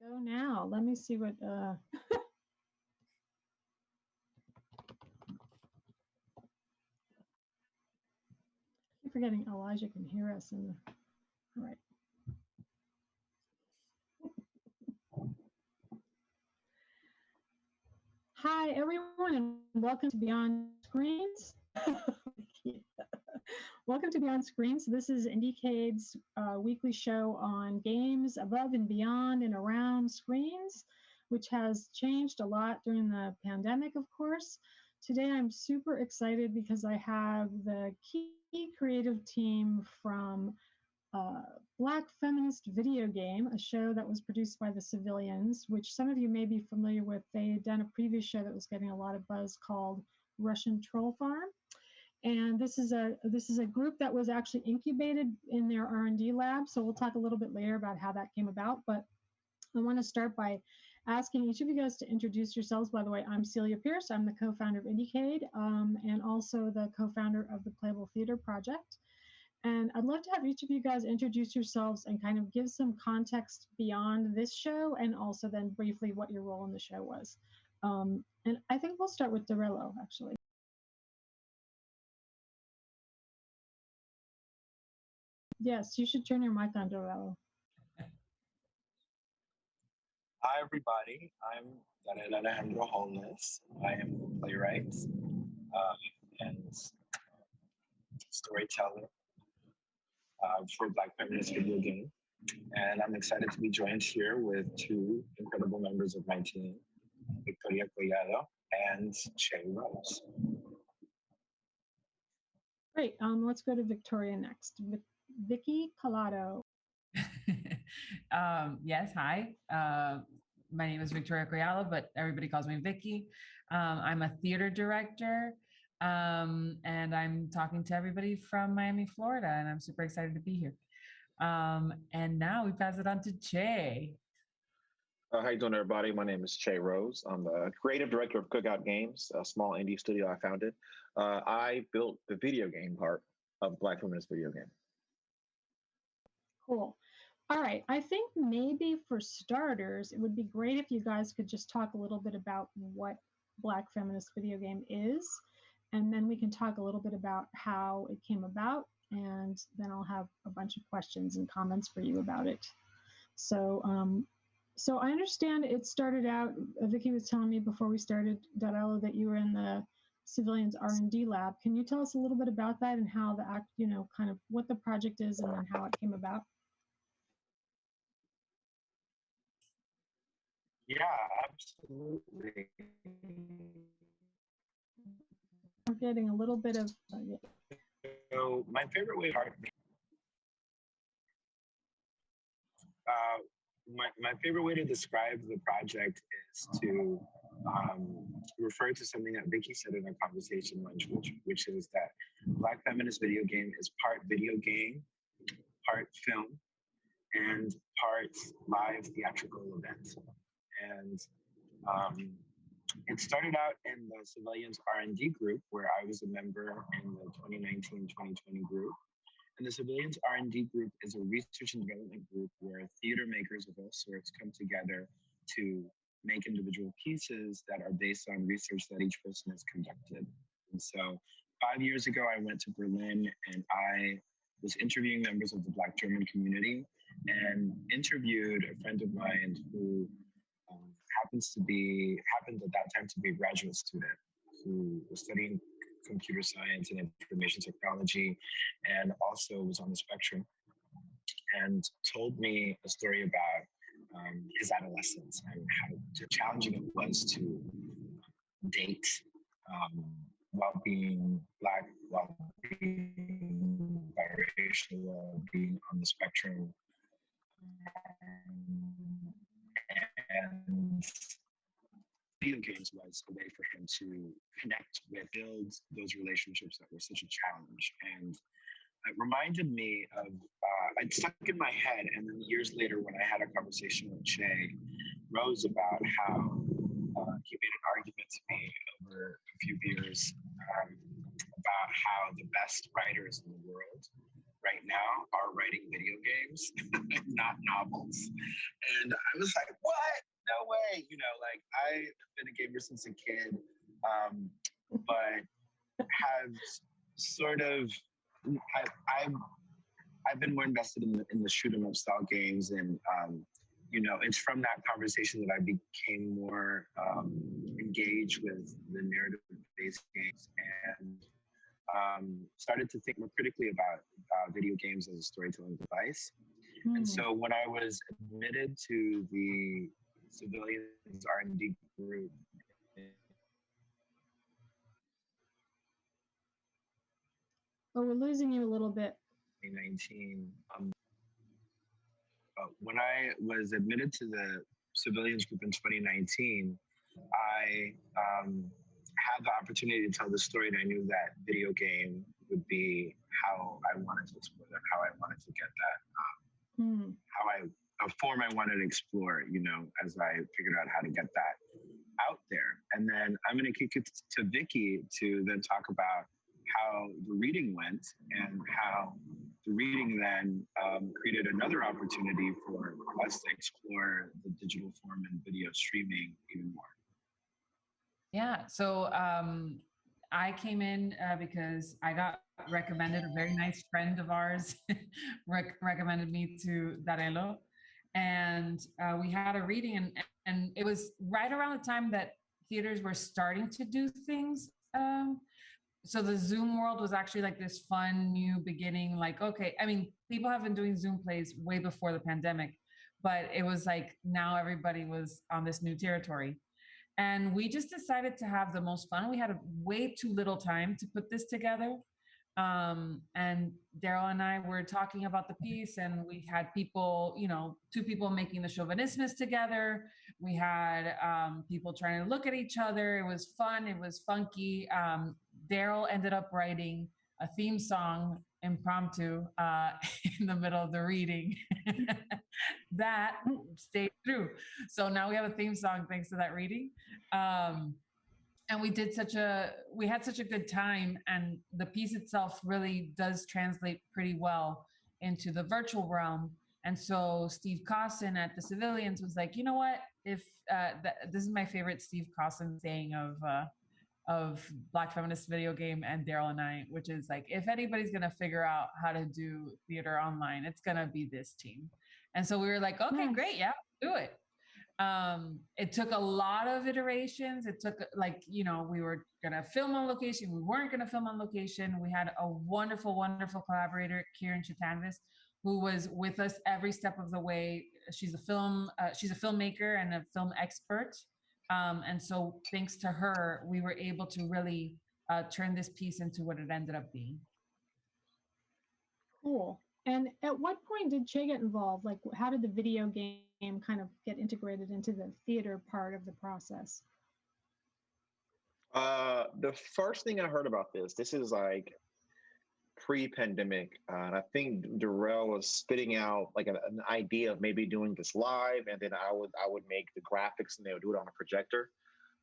Go now. Let me see what. I keep forgetting Elijah can hear us in the. All right. Hi, everyone, and welcome to Beyond Screens. Welcome to Beyond Screens. This is Indiecade's weekly show on games above and beyond and around screens, which has changed a lot during the pandemic, of course. Today, I'm super excited because I have the key creative team from Black Feminist Video Game, a show that was produced by the Civilians, which some of you may be familiar with. They had done a previous show that was getting a lot of buzz called Russian Troll Farm. And this is a group that was actually incubated in their R&D lab. So we'll talk a little bit later about how that came about. But I want to start by asking each of you guys to introduce yourselves. By the way, I'm Celia Pierce. I'm the co-founder of Indiecade and also the co-founder of the Playable Theater Project. And I'd love to have each of you guys introduce yourselves and kind of give some context beyond this show, and also then briefly what your role in the show was. And I think we'll start with Dorello, actually. Yes, you should turn your mic on, Dorello. Hi, everybody. I'm Daniel Alejandro Holness. I am the playwright and storyteller for Black Feminist Video Game. And I'm excited to be joined here with two incredible members of my team, Victoria Collado and Che Rose. Great. Let's go to Victoria next. Vicky Collado. Yes, hi. My name is Victoria Collado, but everybody calls me Vicky. I'm a theater director, and I'm talking to everybody from Miami, Florida, and I'm super excited to be here. And now we pass it on to Che. How you doing, everybody? My name is Che Rose. I'm the creative director of Cookout Games, a small indie studio I founded. I built the video game part of Black Feminist Video Game. Cool. All right. I think maybe for starters, it would be great if you guys could just talk a little bit about what Black Feminist Video Game is, and then we can talk a little bit about how it came about, and then I'll have a bunch of questions and comments for you about it. So, so I understand it started out, Vicky was telling me before we started, Dorello, that you were in the Civilians R&D Lab. Can you tell us a little bit about that and how the act, kind of what the project is and then how it came about? Yeah, absolutely. We're getting a little bit of. Yeah. So my favorite way to my favorite way to describe the project is to refer to something that Vicky said in our conversation lunch, which is that Black Feminist Video Game is part video game, part film, and part live theatrical event. And it started out in the Civilians R&D group, where I was a member in the 2019-2020 group. And the Civilians R&D group is a research and development group where theater makers of all sorts come together to make individual pieces that are based on research that each person has conducted. And so 5 years ago, I went to Berlin and I was interviewing members of the Black German community and interviewed a friend of mine who happened at that time to be a graduate student who was studying computer science and information technology and also was on the spectrum, and told me a story about his adolescence and how challenging it was to date while being Black, while being biracial, while being on the spectrum. And video games was a way for him to connect with, build those relationships that were such a challenge. And it reminded me of, it stuck in my head. And then years later, when I had a conversation with Che Rose about how he made an argument to me over a few beers about how the best writers in the world right now are writing video games, not novels. And I was like, what? No way. You know, like I've been a gamer since a kid, but have sort of, I've been more invested in the shoot 'em up style games, and you know, it's from that conversation that I became more engaged with the narrative-based games, and started to think more critically about video games as a storytelling device. And so when I was admitted to the Civilians R&D group, Oh, we're losing you a little bit. 2019, when I was admitted to the Civilians group in 2019, I had the opportunity to tell the story, and I knew that video game would be how I wanted to explore that, how I wanted to get that, a form I wanted to explore, you know, as I figured out how to get that out there. And then I'm going to kick it to Vicky to then talk about how the reading went and how the reading then created another opportunity for us to explore the digital form and video streaming even more. Yeah, so I came in because I got recommended, a very nice friend of ours recommended me to Darelo. And we had a reading, and it was right around the time that theaters were starting to do things. So the Zoom world was actually like this fun new beginning. Like, okay, I mean, people have been doing Zoom plays way before the pandemic, but it was like now everybody was on this new territory. And we just decided to have the most fun. We had way too little time to put this together. And Daryl and I were talking about the piece, and we had people, you know, two people making the chauvinismus together. We had people trying to look at each other. It was fun. It was funky. Daryl ended up writing a theme song impromptu in the middle of the reading that stayed through. So now we have a theme song thanks to that reading. And we had such a good time, and the piece itself really does translate pretty well into the virtual realm. And so Steve Cosson at the Civilians was like, you know what, if this is my favorite Steve Cosson saying of Black Feminist Video Game and Daryl and I, which is like, if anybody's gonna figure out how to do theater online, it's gonna be this team. And so we were like, okay, great, yeah, do it. It took a lot of iterations. It took, like, you know, we were gonna film on location, we weren't gonna film on location. We had a wonderful, wonderful collaborator, Kieran Chatanvis, who was with us every step of the way. She's a filmmaker and a film expert. And so thanks to her, we were able to really turn this piece into what it ended up being. Cool. And at what point did Che get involved? Like, how did the video game kind of get integrated into the theater part of the process? The first thing I heard about this is like pre-pandemic, and I think Darrell was spitting out like an idea of maybe doing this live, and then I would make the graphics, and they would do it on a projector.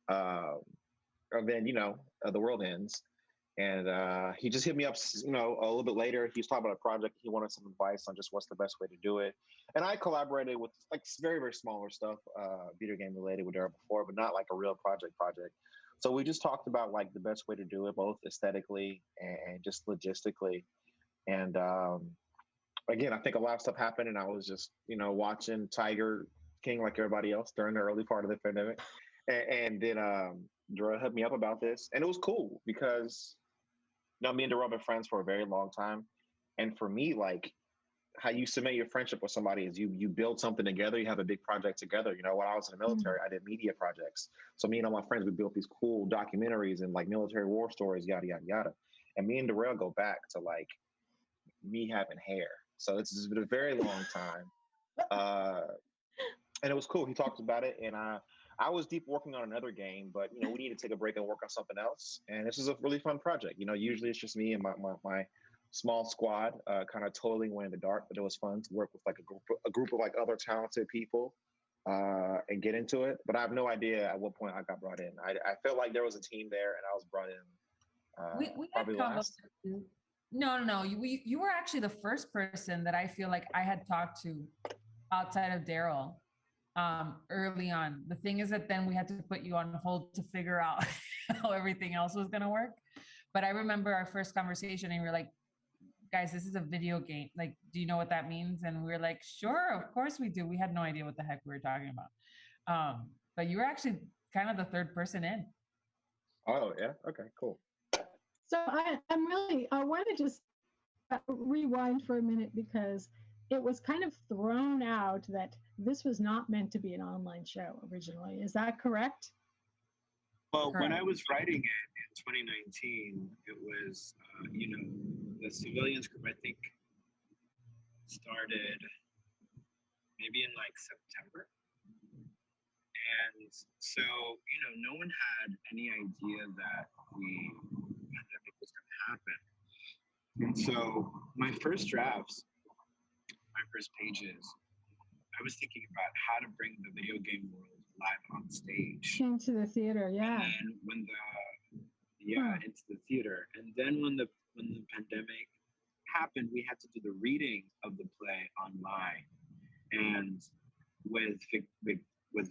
And then, you know, the world ends. And he just hit me up, you know, a little bit later. He was talking about a project. He wanted some advice on just what's the best way to do it. And I collaborated with like very, very smaller stuff, video game related with Daryl before, but not like a real project. So we just talked about like the best way to do it, both aesthetically and just logistically. And again, I think a lot of stuff happened, and I was just, you know, watching Tiger King like everybody else during the early part of the pandemic. And then Darrell hit me up about this, and it was cool because, you know, me and Darrell have been friends for a very long time. And for me, like, how you cement your friendship with somebody is you build something together, you have a big project together. You know, when I was in the military, I did media projects. So me and all my friends, we built these cool documentaries and like military war stories, yada, yada, yada. And me and Darrell go back to like me having hair. So it's been a very long time. And it was cool. He talked about it, and I was deep working on another game, but, you know, we needed to take a break and work on something else. And this is a really fun project. You know, usually it's just me and my small squad kind of totally went in the dark, but it was fun to work with like a group of like other talented people and get into it. But I have no idea at what point I got brought in. I felt like there was a team there, and I was brought in We had probably last. No. You were actually the first person that I feel like I had talked to outside of Daryl early on. The thing is that then we had to put you on hold to figure out how everything else was going to work. But I remember our first conversation and we were like, guys, this is a video game. Like, do you know what that means? And we were like, sure, of course we do. We had no idea what the heck we were talking about. But you were actually kind of the third person in. Oh, yeah. Okay, cool. So I want to just rewind for a minute because it was kind of thrown out that this was not meant to be an online show originally. Is that correct? Well, Correct. when I was writing it in 2019, it was, the Civilians group, I think, started maybe in like September. And so, no one had any idea that the pandemic was going to happen. And so my first drafts, my first pages, I was thinking about how to bring the video game world live on stage. Into the theater, yeah. And when into the theater. And then when the pandemic happened, we had to do the reading of the play online. And with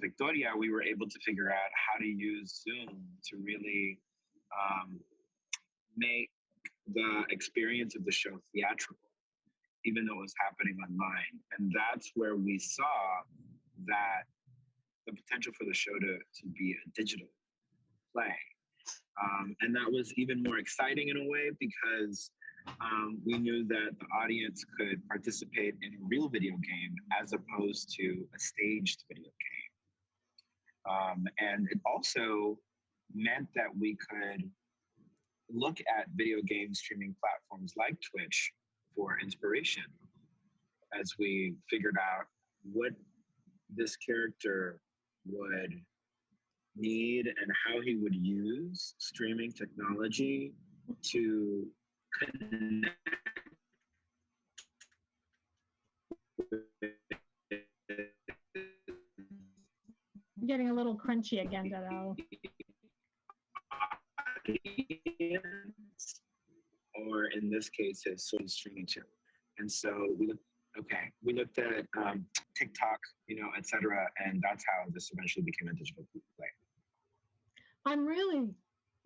Victoria, we were able to figure out how to use Zoom to really make the experience of the show theatrical, even though it was happening online. And that's where we saw that the potential for the show to be a digital play. And that was even more exciting in a way because we knew that the audience could participate in a real video game as opposed to a staged video game. And it also meant that we could look at video game streaming platforms like Twitch for inspiration as we figured out what this character would need and how he would use streaming technology to connect I'm getting a little crunchy again, Darrell. Or in this case, his sort of streaming channel. And so we looked at TikTok, et cetera, and that's how this eventually became a digital play.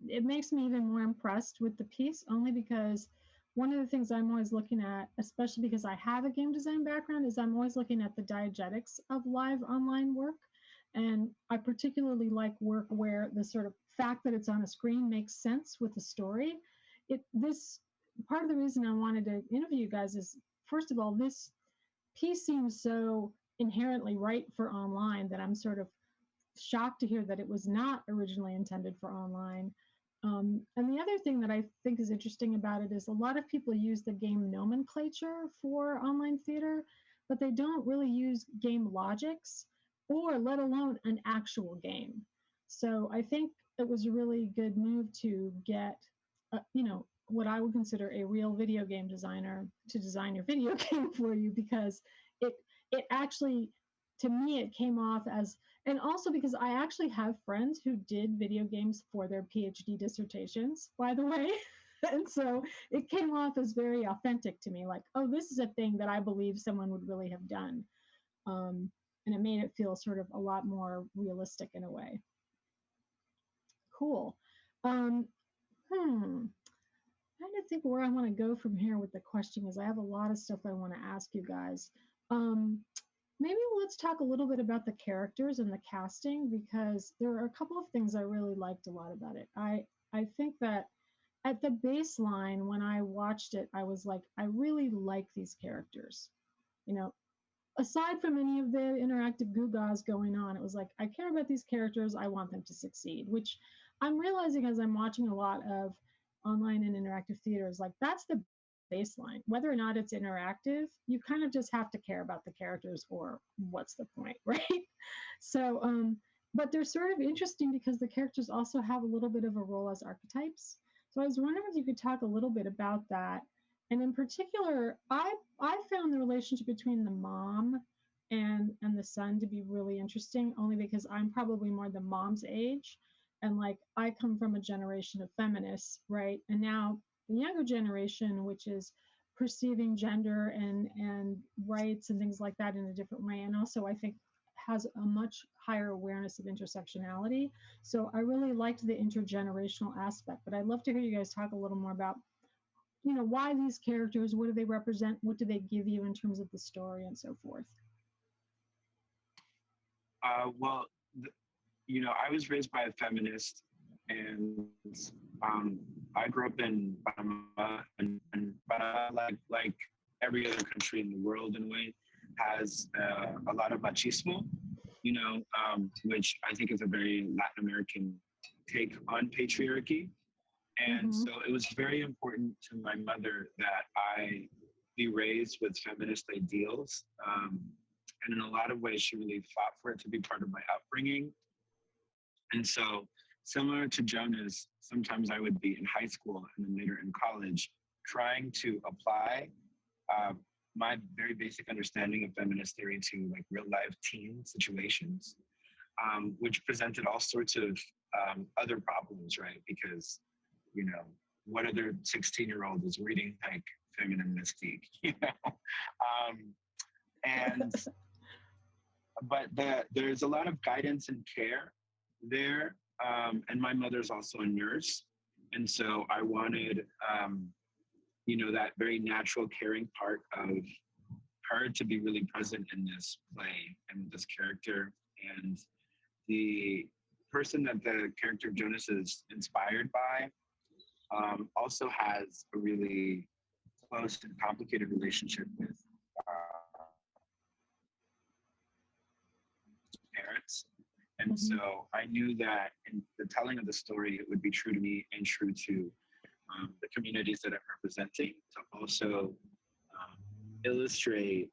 It makes me even more impressed with the piece only because one of the things I'm always looking at, especially because I have a game design background, is I'm always looking at the diegetics of live online work. And I particularly like work where the sort of fact that it's on a screen makes sense with the story. This part of the reason I wanted to interview you guys is, first of all, this piece seems so inherently right for online that I'm sort of shocked to hear that it was not originally intended for online. And the other thing that I think is interesting about it is a lot of people use the game nomenclature for online theater, but they don't really use game logics or let alone an actual game. So I think it was a really good move to get, what I would consider a real video game designer to design your video game for you, because it actually, to me, it came off as, and also because I actually have friends who did video games for their PhD dissertations, by the way. And so it came off as very authentic to me, like, oh, this is a thing that I believe someone would really have done. And it made it feel sort of a lot more realistic in a way. Cool. Trying to think where I want to go from here with the question, because I have a lot of stuff I want to ask you guys. Maybe let's talk a little bit about the characters and the casting, because there are a couple of things I really liked a lot about it. I think that at the baseline, when I watched it, I was like, I really like these characters. Aside from any of the interactive gewgaws going on, it was like, I care about these characters. I want them to succeed, which I'm realizing as I'm watching a lot of online and interactive theaters, like that's the baseline. Whether or not it's interactive, you kind of just have to care about the characters, or what's the point, right? So, but they're sort of interesting because the characters also have a little bit of a role as archetypes. So I was wondering if you could talk a little bit about that. And in particular, I found the relationship between the mom and the son to be really interesting, only because I'm probably more the mom's age. And like, I come from a generation of feminists, right? And now the younger generation, which is perceiving gender and rights and things like that in a different way. And also, I think has a much higher awareness of intersectionality. So I really liked the intergenerational aspect, but I'd love to hear you guys talk a little more about, why these characters, what do they represent, what do they give you in terms of the story and so forth. Well, I was raised by a feminist, and I grew up in Panama, and Panama, like every other country in the world in a way, has a lot of machismo, which I think is a very Latin American take on patriarchy. And so it was very important to my mother that I be raised with feminist ideals. And in a lot of ways, she really fought for it to be part of my upbringing. And so, similar to Jonas, sometimes I would be in high school and then later in college trying to apply my very basic understanding of feminist theory to like real life teen situations, which presented all sorts of other problems, right? Because, what other 16-year-old is reading like feminine mystique, but there's a lot of guidance and care there. And my mother's also a nurse. And so I wanted, that very natural caring part of her to be really present in this play and this character. And the person that the character of Jonas is inspired by also has a really close and complicated relationship with parents. And so I knew that in the telling of the story, it would be true to me and true to the communities that I'm representing, to also illustrate,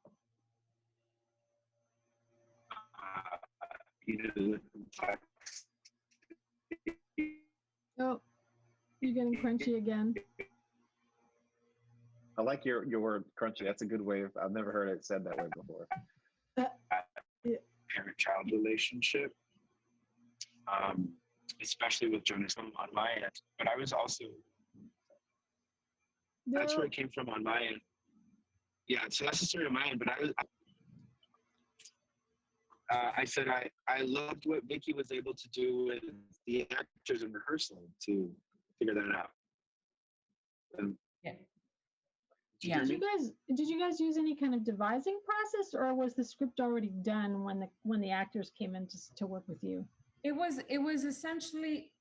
the Oh, you're getting crunchy again. I like your word crunchy. That's a good way of, I've never heard it said that way before. Parent-child relationship, especially with Jonas on my end. But I was also, that's where it came from on my end. Yeah, so that's the story on my end. But I said I loved what Vicky was able to do with the actors in rehearsal to figure that out. Yeah. Did you guys use any kind of devising process, or was the script already done when the actors came in to work with you? It was essentially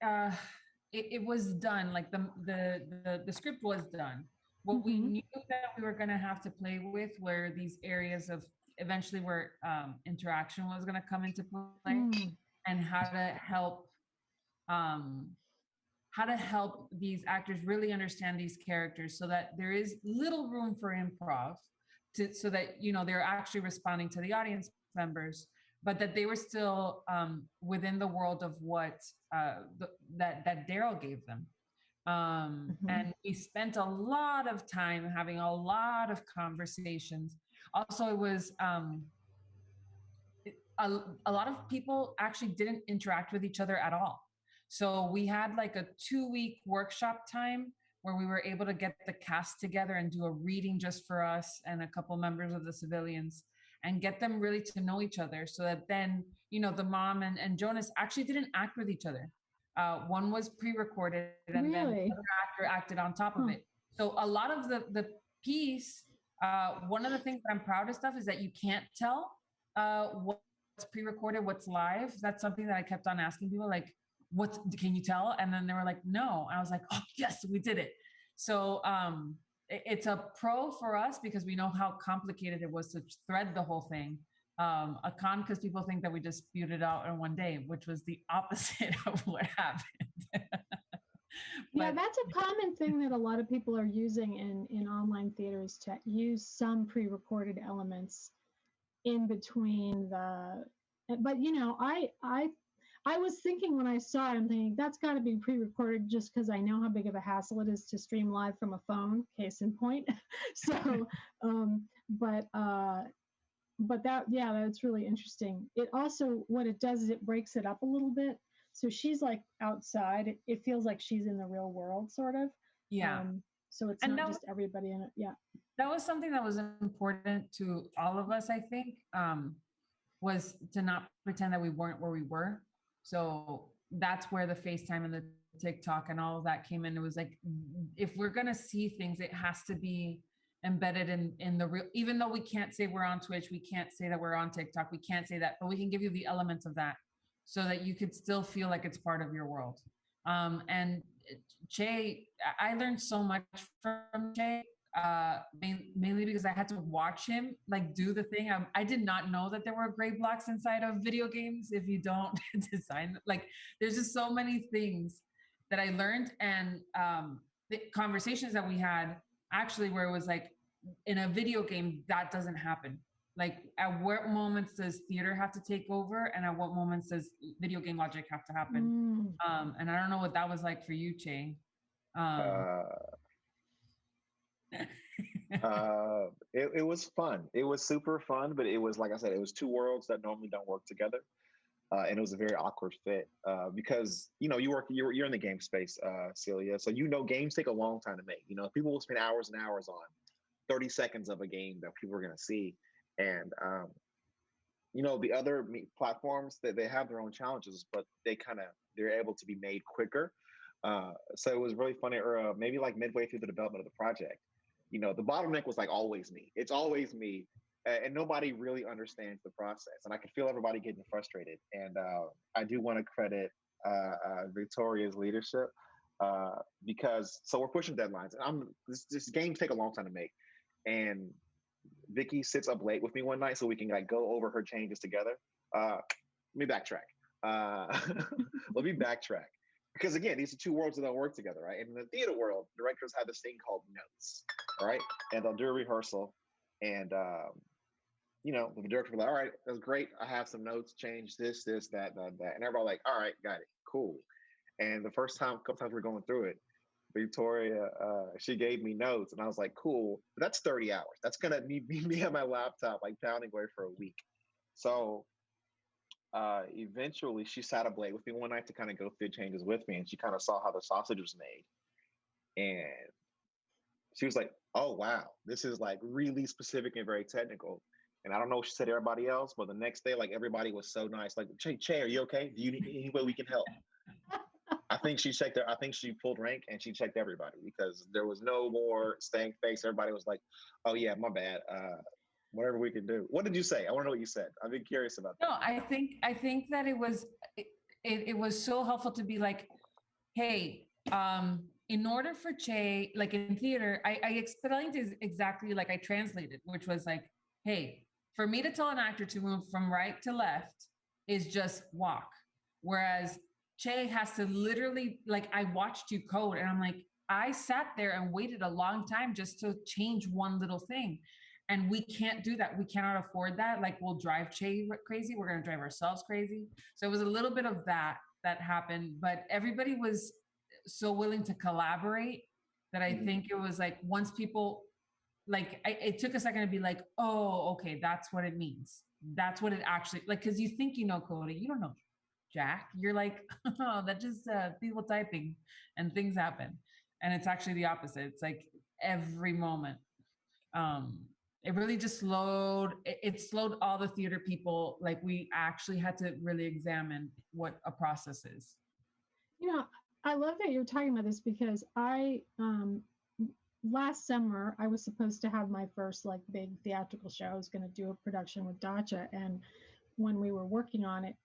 it was done. Like the script was done. What we knew that we were going to have to play with were these areas of eventually where interaction was going to come into play, and how to help these actors really understand these characters, so that there is little room for improv, so that they're actually responding to the audience members, but that they were still within the world of what that Daryl gave them. And we spent a lot of time having a lot of conversations. Also, it was a lot of people actually didn't interact with each other at all. So we had like a 2-week workshop time where we were able to get the cast together and do a reading just for us and a couple members of the Civilians, and get them really to know each other, so that then, the mom and Jonas actually didn't act with each other. One was pre-recorded, and then the other actor acted on top of it. So a lot of the piece, one of the things that I'm proudest of is that you can't tell what's pre-recorded, what's live. That's something that I kept on asking people, like, what can you tell? And then they were like, no. I was like, oh yes, we did it. So it's a pro for us because we know how complicated it was to thread the whole thing. A con because people think that we just spewed it out in one day, which was the opposite of what happened. Yeah, that's a common thing that a lot of people are using in online theaters, to use some pre-recorded elements in between the. But I was thinking when I saw it, I'm thinking that's got to be pre-recorded, just because I know how big of a hassle it is to stream live from a phone. Case in point. So, but that's really interesting. It also, what it does is it breaks it up a little bit. So she's like outside. It feels like she's in the real world, sort of. Yeah. So it's And not just everybody in it. Yeah. that was something that was important to all of us, I think, was to not pretend that we weren't where we were. So that's where the FaceTime and the TikTok and all of that came in. It was like, if we're gonna see things, it has to be embedded in the real, even though we can't say we're on Twitch, we can't say that we're on TikTok, we can't say that, but we can give you the elements of that so that you could still feel like it's part of your world. And Che, I learned so much from Che, mainly because I had to watch him like do the thing. I did not know that there were gray blocks inside of video games if you don't design. Like, there's just so many things that I learned, and the conversations that we had actually where it was like, in a video game that doesn't happen. Like, at what moments does theater have to take over, and at what moments does video game logic have to happen? And I don't know what that was like for you, Che. It was fun. It was super fun, but it was, like I said, it was two worlds that normally don't work together. And it was a very awkward fit because, you know, you're in the game space, Celia. So, you know, games take a long time to make. You know, people will spend hours and hours on 30 seconds of a game that people are going to see. And, you know, the other platforms, that they have their own challenges, but they're able to be made quicker. So it was really funny, or maybe like midway through the development of the project, you know, the bottleneck was like always me. It's always me. And nobody really understands the process. And I could feel everybody getting frustrated. And I do want to credit Victoria's leadership because, so we're pushing deadlines. And this games take a long time to make. And Vicky sits up late with me one night so we can like go over her changes together. Let me backtrack. Let me backtrack. Because again, these are two worlds that don't work together, right? And in the theater world, directors have this thing called notes, all right? And they'll do a rehearsal, and you know, the director will be like, all right, that's great. I have some notes, change this, that. And everybody like, all right, got it, cool. And the first time, a couple times we're going through it, Victoria, she gave me notes, and I was like, cool, but that's 30 hours. That's gonna be me on my laptop, like pounding away for a week. So eventually she sat up late with me one night to kind of go through changes with me, and she kind of saw how the sausage was made. And she was like, oh, wow, this is like really specific and very technical. And I don't know if she said to everybody else, but the next day, like, everybody was so nice. Like, Che, are you okay? Do you need any way we can help? I think she pulled rank and she checked everybody because there was no more stank face. Everybody was like, oh yeah, my bad. Whatever we can do. What did you say? I want to know what you said. I've been curious about that. No, I think that it was so helpful to be like, hey, in order for Che, like in theater, I explained it exactly like I translated, which was like, hey, for me to tell an actor to move from right to left is just walk. Whereas Che has to literally, like, I watched you code and I'm like, I sat there and waited a long time just to change one little thing. And we can't do that. We cannot afford that. Like, we'll drive Che crazy. We're going to drive ourselves crazy. So it was a little bit of that happened, but everybody was so willing to collaborate that I think it was like, once people, like, it took a second to be like, oh, okay, that's what it means. That's what it actually, like, because you think you know coding, you don't know Jack. You're like, oh, that's just people typing and things happen. And it's actually the opposite. It's like every moment. It really just slowed, it slowed all the theater people. Like, we actually had to really examine what a process is. You know, I love that you're talking about this because last summer, I was supposed to have my first like big theatrical show. I was going to do a production with Dacha. And when we were working on it,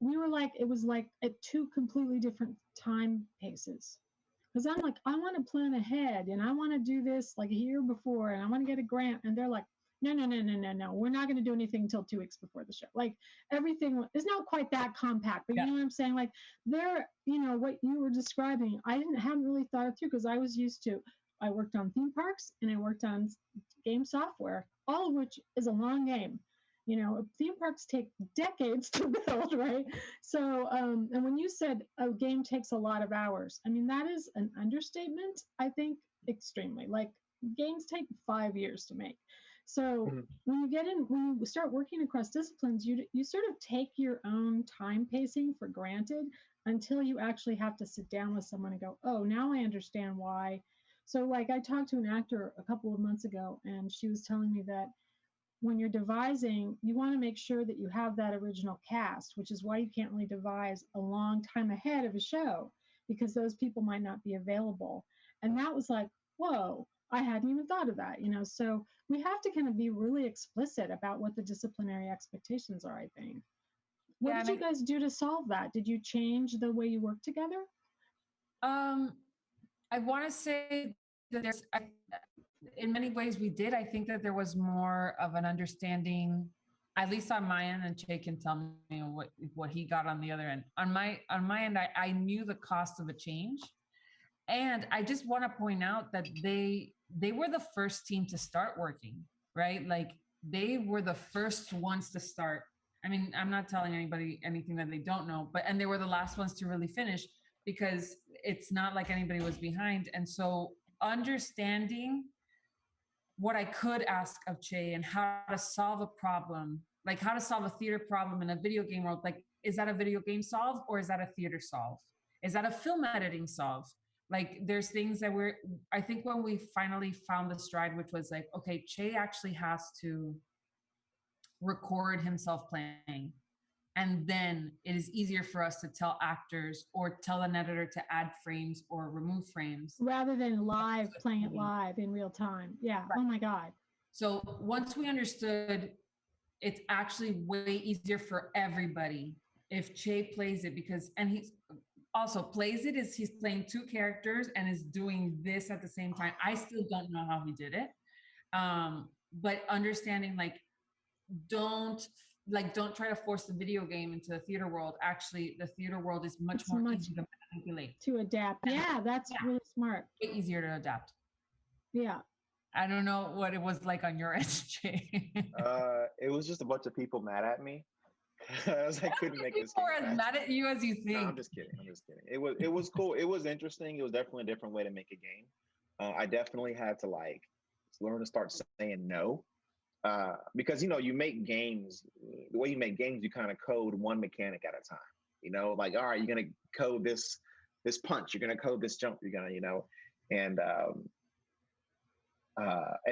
we were like, it was like at two completely different time paces. Because I'm like, I want to plan ahead and I want to do this like a year before and I want to get a grant. And they're like, no. We're not going to do anything until 2 weeks before the show. Like, everything is not quite that compact, but you know what I'm saying? Like, you know, what you were describing, I hadn't really thought it through because I was used to, I worked on theme parks and I worked on game software, all of which is a long game. You know, theme parks take decades to build, right? So, and when you said a game takes a lot of hours, I mean, that is an understatement, I think, extremely. Like, games take 5 years to make. So Mhm. when you start working across disciplines, you sort of take your own time pacing for granted until you actually have to sit down with someone and go, oh, now I understand why. So like I talked to an actor a couple of months ago, and she was telling me that when you're devising, you want to make sure that you have that original cast, which is why you can't really devise a long time ahead of a show because those people might not be available. And that was like, whoa, I hadn't even thought of that, you know. So we have to kind of be really explicit about what the disciplinary expectations are, I think. What Yeah, did you guys do to solve that? Did you change the way you work together? I want to say that in many ways we did. I think that there was more of an understanding, at least on my end, and Che can tell me what he got on the other end. On my end, I knew the cost of a change, and I just want to point out that they were the first team to start working, right? Like they were the first ones to start. I mean, I'm not telling anybody anything that they don't know, and they were the last ones to really finish because it's not like anybody was behind. And so understanding what I could ask of Che and how to solve a problem, like how to solve a theater problem in a video game world. Like, is that a video game solve or is that a theater solve? Is that a film editing solve? Like, there's things that I think when we finally found the stride, which was like, okay, Che actually has to record himself playing. And then it is easier for us to tell actors or tell an editor to add frames or remove frames. Rather than live, playing it live in real time. Yeah. Right. Oh my God. So once we understood, it's actually way easier for everybody if Che plays it and he's also plays it as he's playing two characters and is doing this at the same time. I still don't know how he did it. But understanding don't try to force the video game into the theater world. Actually, the theater world is much easy to manipulate. To adapt. Yeah, that's really smart. Way easier to adapt. Yeah. I don't know what it was like on your end, Jay. It was just a bunch of people mad at me. I couldn't make this. People are as mad at you as you think. No, I'm just kidding. It was cool. It was interesting. It was definitely a different way to make a game. I definitely had to learn to start saying no. Because you make games, the way you make games, you kind of code one mechanic at a time. All right, you're gonna code this punch, you're gonna code this jump, you're gonna, and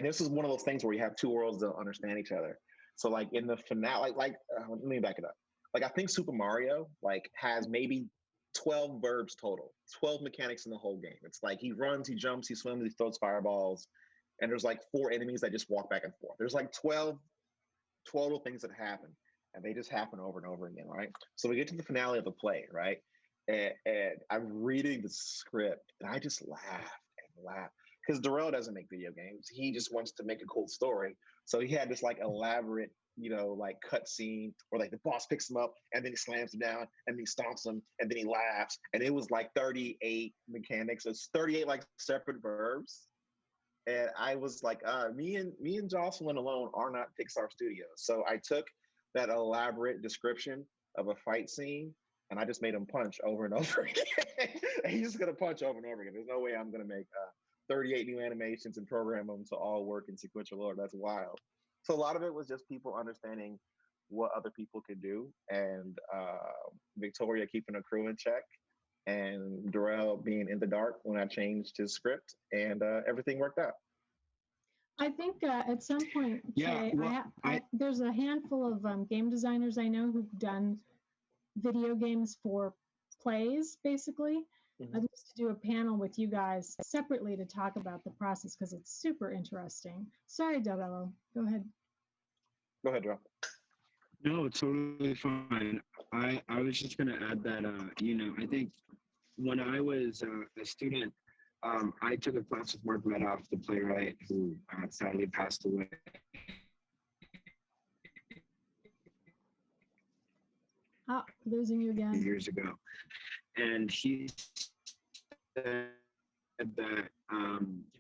this is one of those things where you have two worlds that don't understand each other. So in the finale, let me back it up. I think Super Mario has maybe 12 verbs total, 12 mechanics in the whole game. It's he runs, he jumps, he swims, he throws fireballs. And there's 4 enemies that just walk back and forth. There's 12 total things that happen, and they just happen over and over again, right? So we get to the finale of the play, right? And I'm reading the script, and I just laugh and laugh because Darrell doesn't make video games. He just wants to make a cool story. So he had this elaborate, cut scene where the boss picks him up and then he slams him down and then he stomps him and then he laughs, and it was 38 mechanics. It's 38 separate verbs. And I was me and Jocelyn alone are not Pixar Studios. So I took that elaborate description of a fight scene and I just made him punch over and over again. He's just gonna punch over and over again. There's no way I'm gonna make 38 new animations and program them to all work in sequential order. That's wild. So a lot of it was just people understanding what other people could do, and Victoria keeping a crew in check, and Darrell being in the dark when I changed his script, and everything worked out. I think at some point, there's a handful of game designers I know who've done video games for plays, basically. Mm-hmm. I'd like to do a panel with you guys separately to talk about the process because it's super interesting. Sorry, Darrell. Go ahead. Go ahead, Darrell. No, totally fine. I was just going to add that, I think when I was a student, I took a class with Mark Medoff, the playwright, who sadly passed away. Losing you again. Years ago. And he said that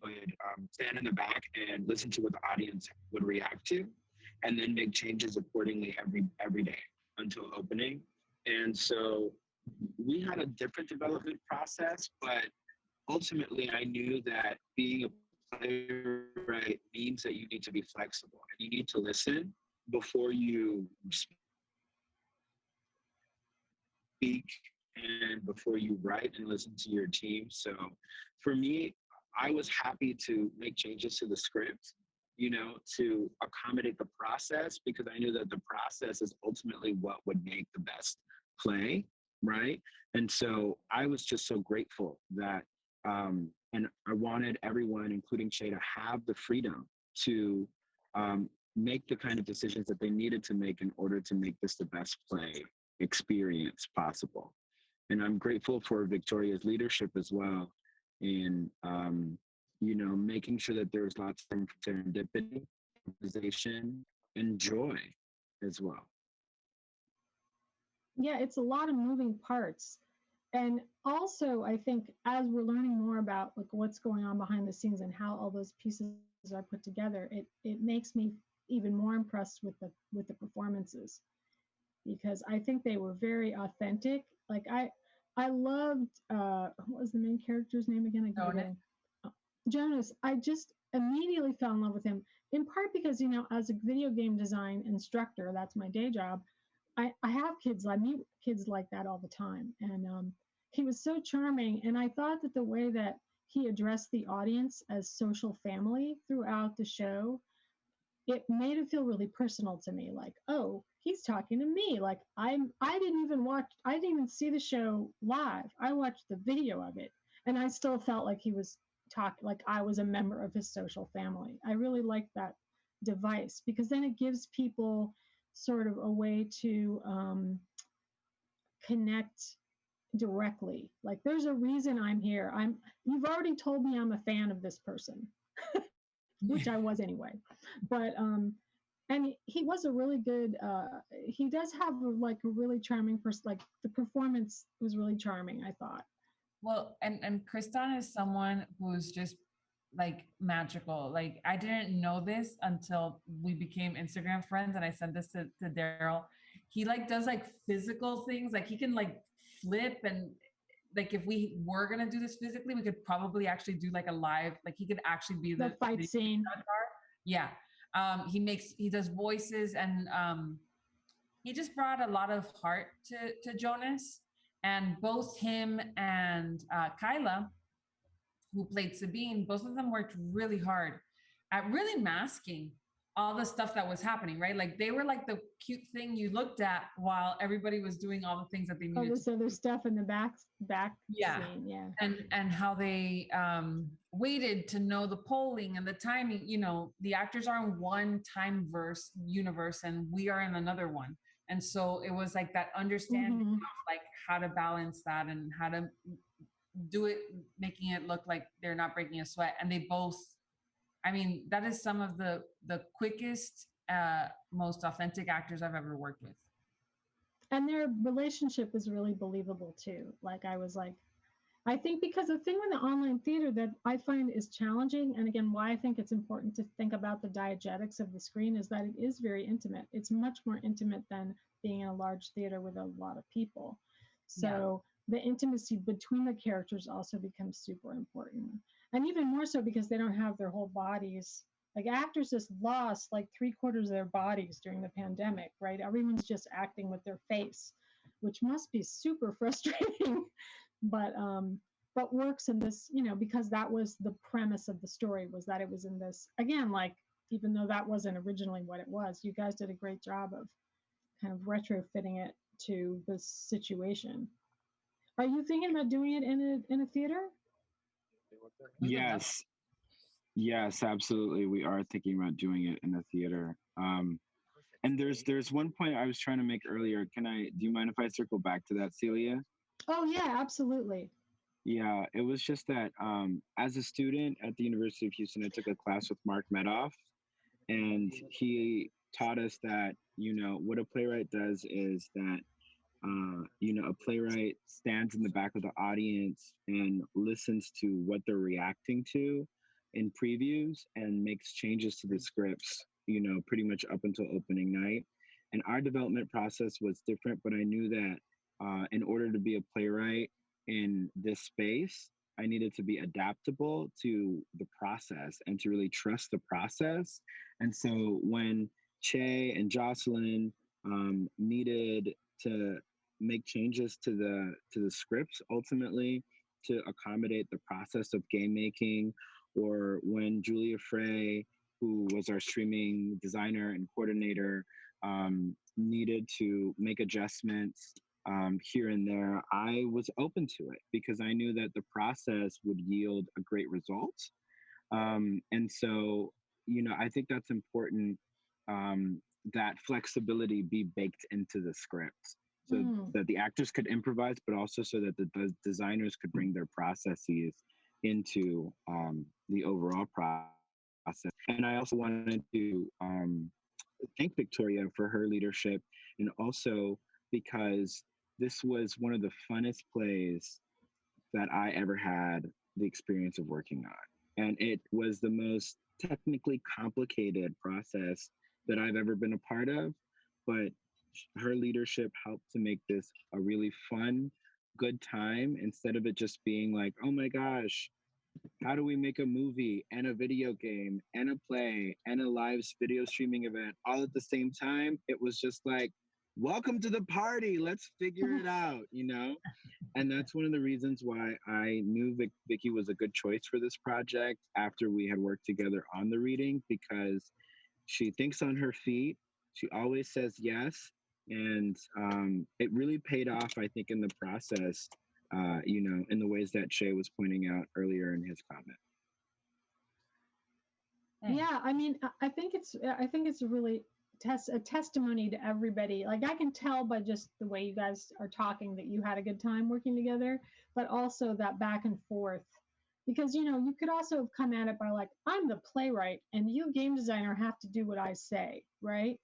would stand in the back and listen to what the audience would react to, and then make changes accordingly every day until opening. And so we had a different development process, but ultimately I knew that being a playwright means that you need to be flexible and you need to listen before you speak and before you write, and listen to your team. So for me, I was happy to make changes to the script, you know, to accommodate the process, because I knew that the process is ultimately what would make the best play, right? And so I was just so grateful that, and I wanted everyone, including Shay, to have the freedom to make the kind of decisions that they needed to make in order to make this the best play experience possible. And I'm grateful for Victoria's leadership as well in, you know, making sure that there's lots of serendipity, improvisation, and joy as well. Yeah, it's a lot of moving parts. And also, I think as we're learning more about like what's going on behind the scenes and how all those pieces are put together, it makes me even more impressed with the performances, because I think they were very authentic. Like I loved what was the main character's name again? Jonas. Jonas. I just immediately fell in love with him, in part because, you know, as a video game design instructor, that's my day job. I have kids. I meet kids like that all the time, and he was so charming. And I thought that the way that he addressed the audience as social family throughout the show, it made it feel really personal to me. Like, oh, he's talking to me. Like I didn't even see the show live. I watched the video of it, and I still felt like he was talking, like I was a member of his social family. I really like that device, because then it gives people sort of a way to connect directly. Like, there's a reason I'm here. You've already told me I'm a fan of this person, which I was anyway. But and he was a really good. He does have like a really charming person. Like the performance was really charming, I thought. Well, and Kristan is someone who's just like magical. Like I didn't know this until we became Instagram friends, and I said this to Daryl. He like does like physical things. Like he can like flip, and like if we were gonna do this physically, we could probably actually do like a live. Like he could actually be The fight scene. Yeah. He does voices, and he just brought a lot of heart to Jonas. And both him and Kyla, who played Sabine, both of them worked really hard at really masking all the stuff that was happening, right? Like they were like the cute thing you looked at while everybody was doing all the things that they needed. Oh, this other stuff in the back yeah. scene, yeah. And how they waited to know the polling and the timing. You know, the actors are in one time universe, and we are in another one. And so it was like that understanding of like how to balance that and how to do it, making it look like they're not breaking a sweat. And they both, I mean, that is some of the quickest, most authentic actors I've ever worked with. And their relationship is really believable too. Like I was like, I think because the thing with the online theater that I find is challenging, and again, why I think it's important to think about the diegetics of the screen, is that it is very intimate. It's much more intimate than being in a large theater with a lot of people. So the intimacy between the characters also becomes super important. And even more so because they don't have their whole bodies. Like actors just lost like 3/4 of their bodies during the pandemic, right? Everyone's just acting with their face, which must be super frustrating. But works in this, you know, because that was the premise of the story, was that it was in this, again, like, even though that wasn't originally what it was, you guys did a great job of kind of retrofitting it to this situation. Are you thinking about doing it in a theater? Yes, absolutely. We are thinking about doing it in a theater. And there's one point I was trying to make earlier. Do you mind if I circle back to that, Celia? Oh yeah, absolutely. Yeah, it was just that as a student at the University of Houston, I took a class with Mark Medoff, and he taught us that, you know, what a playwright does is that, you know, a playwright stands in the back of the audience and listens to what they're reacting to in previews and makes changes to the scripts, you know, pretty much up until opening night. And our development process was different, but I knew that in order to be a playwright in this space, I needed to be adaptable to the process and to really trust the process. And so when Che and Jocelyn needed to make changes to the scripts ultimately to accommodate the process of game making, or when Julia Frey, who was our streaming designer and coordinator, needed to make adjustments here and there, I was open to it because I knew that the process would yield a great result. And so, I think that's important, that flexibility be baked into the script so that the actors could improvise, but also so that the designers could bring their processes into the overall process. And I also wanted to thank Victoria for her leadership, and also because this was one of the funnest plays that I ever had the experience of working on. And it was the most technically complicated process that I've ever been a part of, but her leadership helped to make this a really fun, good time, instead of it just being like, oh my gosh, how do we make a movie and a video game and a play and a live video streaming event all at the same time? It was just like, welcome to the party. Let's figure it out, And that's one of the reasons why I knew Vicky was a good choice for this project after we had worked together on the reading, because she thinks on her feet. She always says yes. And it really paid off, I think, in the process, in the ways that Shay was pointing out earlier in his comment. Yeah, I mean, I think it's really a testimony to everybody. Like, I can tell by just the way you guys are talking that you had a good time working together, but also that back and forth. Because, you could also have come at it by like, I'm the playwright and you game designer have to do what I say, right?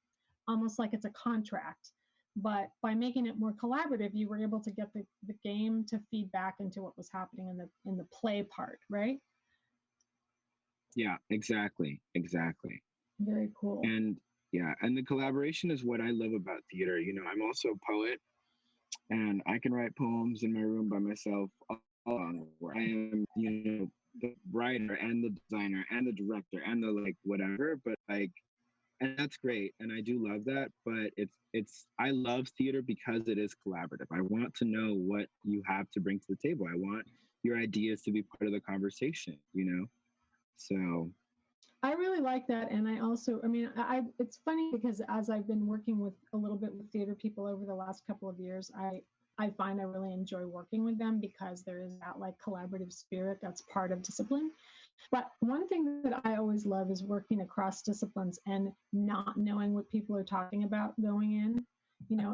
Almost like it's a contract. But by making it more collaborative, you were able to get the game to feed back into what was happening in the play part, right? Yeah, exactly. Very cool. And the collaboration is what I love about theater. I'm also a poet, and I can write poems in my room by myself alone, where I am, the writer and the designer and the director and the whatever, but and that's great, and I do love that, but I love theater because it is collaborative. I want to know what you have to bring to the table. I want your ideas to be part of the conversation, So I really like that. And I also, it's funny because as I've been working with a little bit with theater people over the last couple of years, I find I really enjoy working with them because there is that collaborative spirit that's part of discipline. But one thing that I always love is working across disciplines and not knowing what people are talking about going in,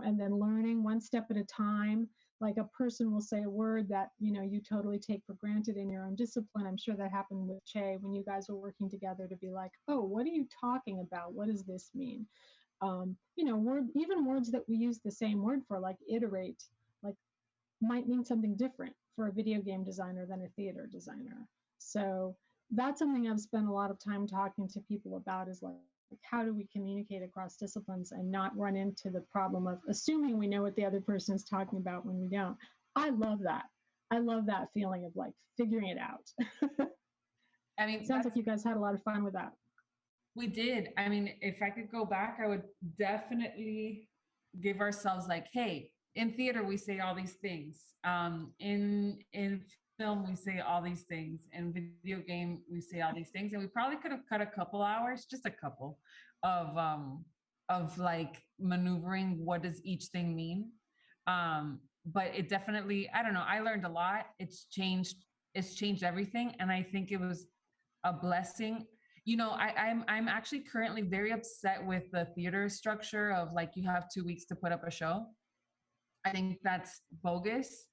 and then learning one step at a time. Like, a person will say a word that, you totally take for granted in your own discipline. I'm sure that happened with Che when you guys were working together to be like, oh, what are you talking about? What does this mean? Even words that we use the same word for, like iterate, might mean something different for a video game designer than a theater designer. So that's something I've spent a lot of time talking to people about, is like how do we communicate across disciplines and not run into the problem of assuming we know what the other person is talking about when we don't. I love that. I love that feeling of figuring it out. I mean, sounds like you guys had a lot of fun with that. We did. I mean, if I could go back, I would definitely give ourselves hey, in theater, we say all these things. In film, we say all these things. In video game, we say all these things. And we probably could have cut a couple hours, just a couple, of maneuvering what does each thing mean. But it definitely, I don't know, I learned a lot. It's changed everything. And I think it was a blessing. I'm actually currently very upset with the theater structure of you have 2 weeks to put up a show. I think that's bogus.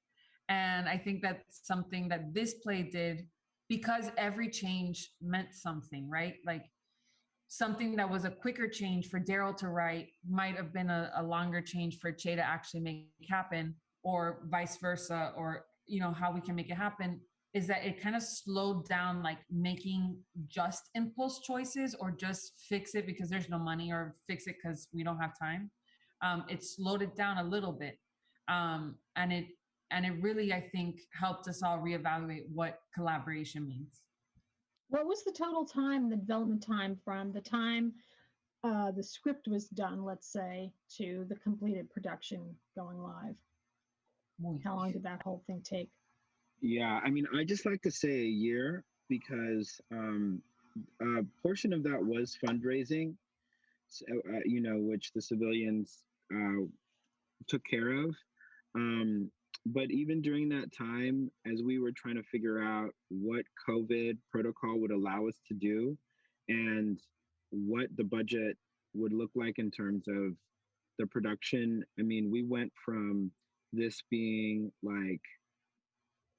And I think that's something that this play did, because every change meant something, right? Something that was a quicker change for Daryl to write might have been a longer change for Che to actually make happen, or vice versa, or, how we can make it happen is that it kind of slowed down, making just impulse choices or just fix it because there's no money, or fix it because we don't have time. It slowed it down a little bit. And And it really, I think, helped us all reevaluate what collaboration means. What was the total time, the development time from the time the script was done, let's say, to the completed production going live? How long did that whole thing take? Yeah, I mean, I just like to say a year because a portion of that was fundraising, you know, which the civilians took care of. But even during that time, as we were trying to figure out what COVID protocol would allow us to do and what the budget would look like in terms of the production, I mean, we went from this being like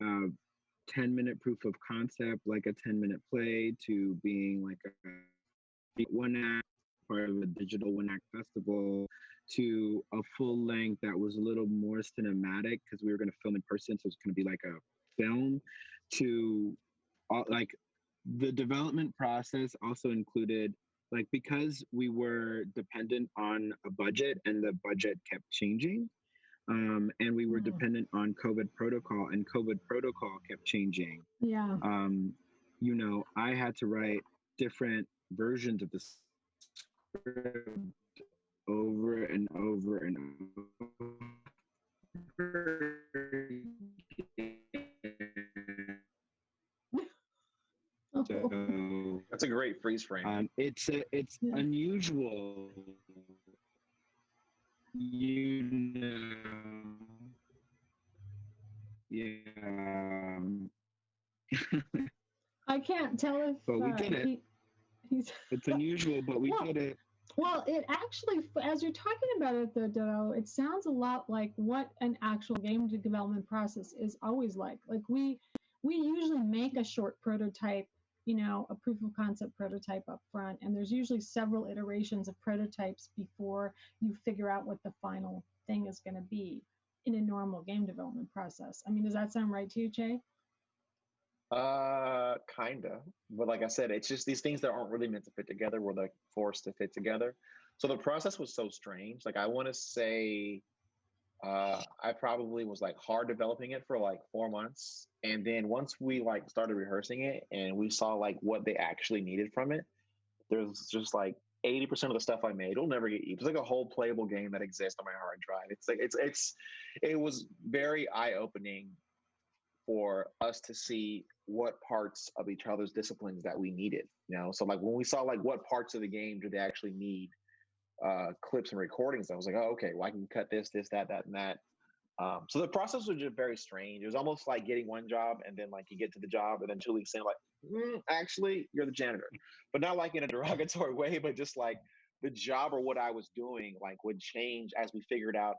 a 10-minute proof of concept, like a 10-minute play, to being like a one act, part of a digital one act festival, to a full length that was a little more cinematic because we were going to film in person, so it's going to be like a film, to like the development process also included, like, because we were dependent on a budget and the budget kept changing, and we were dependent on COVID protocol, and COVID protocol kept changing. Yeah. You know, I had to write different versions of the script over and over and over so That's a great freeze frame. It's unusual, you know. Yeah. I can't tell if but we did it. It's unusual, but we did it. Well, it actually, as you're talking about it, though, it sounds a lot like what an actual game development process is always like. Like we usually make a short prototype, you know, a proof of concept prototype up front, and there's usually several iterations of prototypes before you figure out what the final thing is going to be in a normal game development process. I mean, does that sound right to you, Jay? Kinda. But like I said, it's just these things that aren't really meant to fit together were like forced to fit together. So the process was so strange. Like I want to say I probably was like hard developing it for like 4 months. And then once we like started rehearsing it and we saw like what they actually needed from it, there's just like 80% of the stuff I made will never get used. It's like a whole playable game that exists on my hard drive. It's like it was very eye-opening for us to see what parts of each other's disciplines that we needed, you know? So like when we saw like what parts of the game do they actually need clips and recordings, I was like, oh, okay, well I can cut this, that, and that. So the process was just very strange. It was almost like getting one job and then like you get to the job and then 2 weeks in like, actually you're the janitor, but not like in a derogatory way, but just like the job or what I was doing like would change as we figured out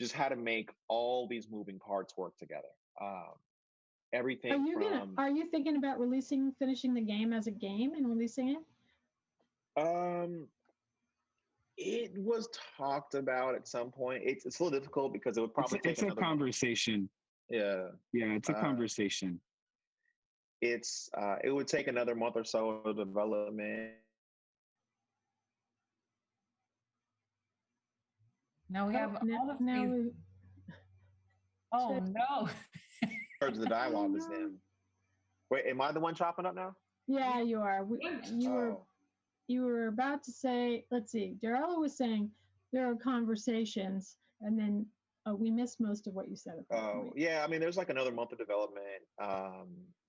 just how to make all these moving parts work together. Everything are you thinking about finishing the game as a game and releasing it? It was talked about at some point. It's a little difficult because it would probably take a conversation. Yeah. Yeah, it's a conversation. It would take another month or so of development. Now we have all of these. Oh no. The dialogue is them. Wait, am I the one chopping up now? Yeah, you are. You were about to say, let's see, Darella was saying there are conversations, and then we missed most of what you said. Yeah, I mean, there's like another month of development,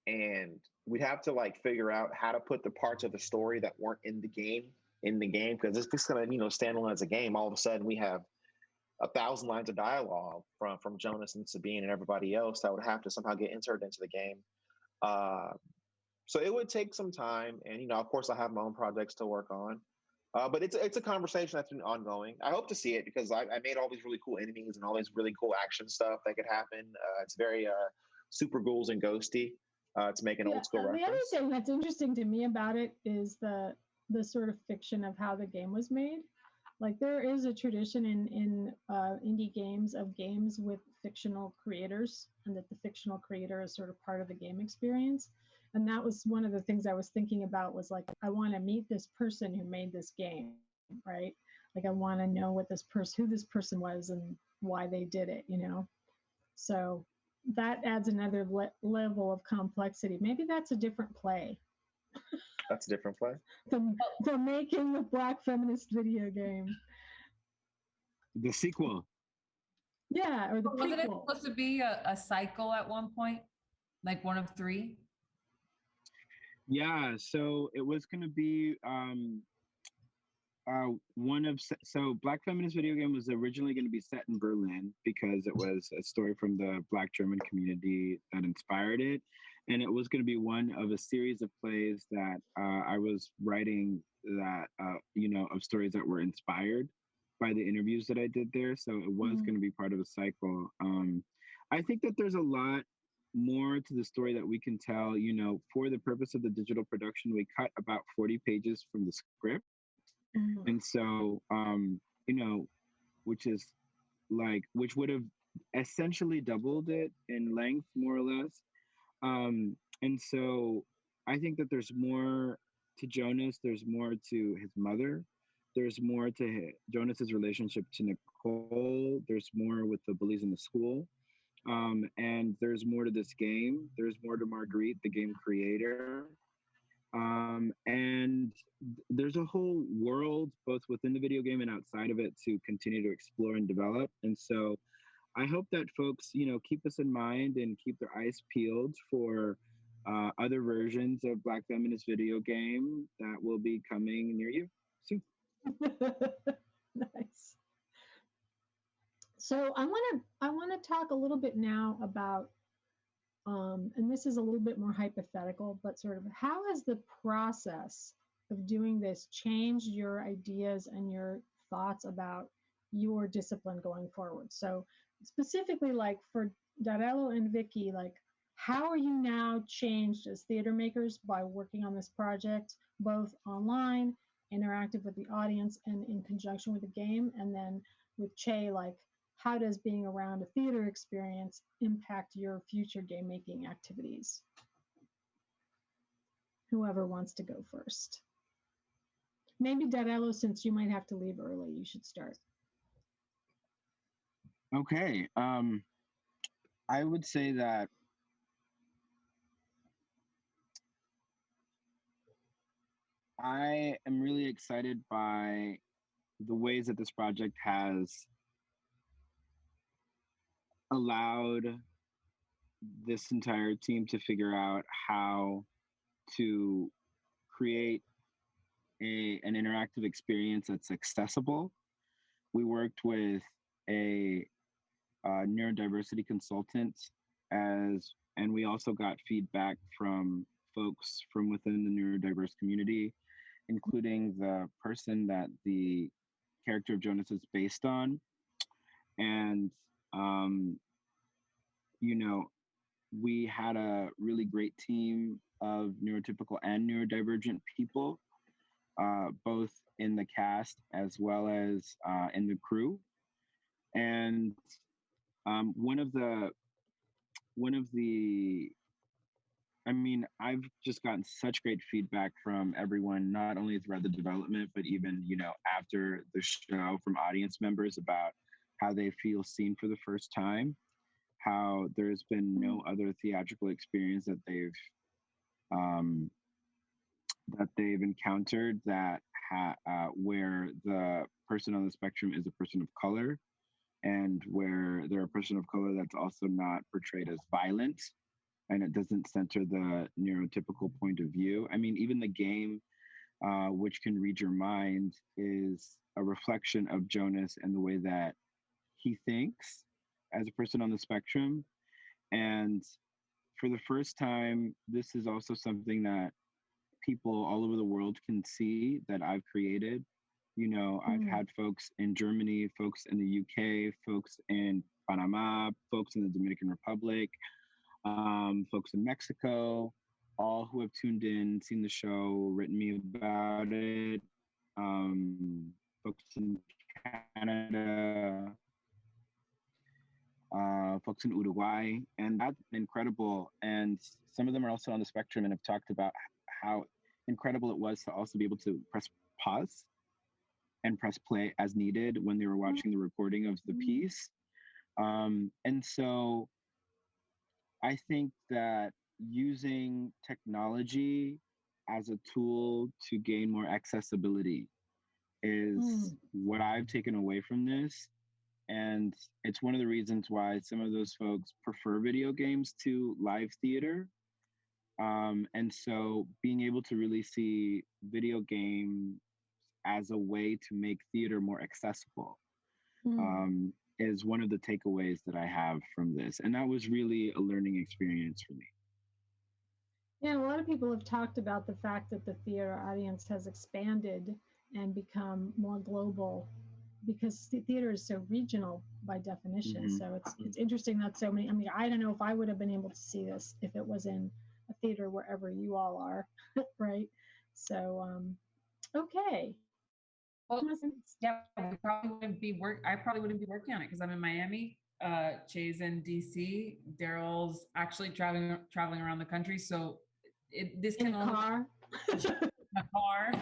and we'd have to like figure out how to put the parts of the story that weren't in the game, because it's just gonna, you know, stand alone as a game. All of a sudden, we have 1,000 lines of dialogue from Jonas and Sabine and everybody else that would have to somehow get inserted into the game. So it would take some time, and you know, of course, I have my own projects to work on. But it's a conversation that's been ongoing. I hope to see it because I made all these really cool enemies and all these really cool action stuff that could happen. It's very super ghouls and ghosty to make an old school reference. The other thing that's interesting to me about it is the sort of fiction of how the game was made. Like there is a tradition in indie games of games with fictional creators, and that the fictional creator is sort of part of the game experience. And that was one of the things I was thinking about was like, I want to meet this person who made this game, right? Like I want to know who this person was and why they did it, you know? So that adds another level of complexity. Maybe that's a different play. That's a different play. The making of Black Feminist Video Game. The sequel. Yeah, or the Wasn't it prequel. supposed to be a cycle at one point? Like one of three? Yeah, so it was going to be so Black Feminist Video Game was originally going to be set in Berlin because it was a story from the Black German community that inspired it, and it was going to be one of a series of plays that I was writing that of stories that were inspired by the interviews that I did there. So it was going to be part of a cycle. I think that there's a lot more to the story that we can tell. For the purpose of the digital production, we cut about 40 pages from the script. And so, which would have essentially doubled it in length, more or less. And so I think that there's more to Jonas, there's more to his mother, there's more to Jonas's relationship to Nicole, there's more with the bullies in the school. And there's more to this game. There's more to Marguerite, the game creator. And there's a whole world, both within the video game and outside of it, to continue to explore and develop. And so I hope that folks, keep us in mind and keep their eyes peeled for other versions of Black Feminist Video Game that will be coming near you soon. Nice. So I want to talk a little bit now about, and this is a little bit more hypothetical, but sort of how has the process of doing this changed your ideas and your thoughts about your discipline going forward? So specifically, like for Darello and Vicky, like how are you now changed as theater makers by working on this project, both online, interactive with the audience, and in conjunction with the game? And then with Che, like how does being around a theater experience impact your future game making activities? Whoever wants to go first. Maybe Darello, since you might have to leave early, you should start. Okay. I would say that I am really excited by the ways that this project has allowed this entire team to figure out how to create an interactive experience that's accessible. We worked with a neurodiversity consultant and we also got feedback from folks from within the neurodiverse community, including the person that the character of Jonas is based on. And we had a really great team of neurotypical and neurodivergent people, both in the cast as well as in the crew. And I've just gotten such great feedback from everyone, not only throughout the development, but even, after the show, from audience members about how they feel seen for the first time, how there's been no other theatrical experience that they've encountered where the person on the spectrum is a person of color, and where they're a person of color that's also not portrayed as violent, and it doesn't center the neurotypical point of view. I mean, even the game, which can read your mind, is a reflection of Jonas and the way that he thinks as a person on the spectrum. And for the first time, this is also something that people all over the world can see that I've created. I've had folks in Germany, folks in the UK, folks in Panama, folks in the Dominican Republic, folks in Mexico, all who have tuned in, seen the show, written me about it, folks in Canada, folks in Uruguay, and that's incredible. And some of them are also on the spectrum and have talked about how incredible it was to also be able to press pause and press play as needed when they were watching the recording of the piece. And so I think that using technology as a tool to gain more accessibility is what I've taken away from this. And it's one of the reasons why some of those folks prefer video games to live theater. And so being able to really see video game as a way to make theater more accessible is one of the takeaways that I have from this. And that was really a learning experience for me. Yeah, a lot of people have talked about the fact that the theater audience has expanded and become more global because theater is so regional by definition. So it's interesting that so many, I mean, I don't know if I would have been able to see this if it was in a theater wherever you all are, right? So, okay. Well, yeah, we probably wouldn't be I probably wouldn't be working on it because I'm in Miami. Jay's in DC. Daryl's actually traveling around the country. So this can only car. a car.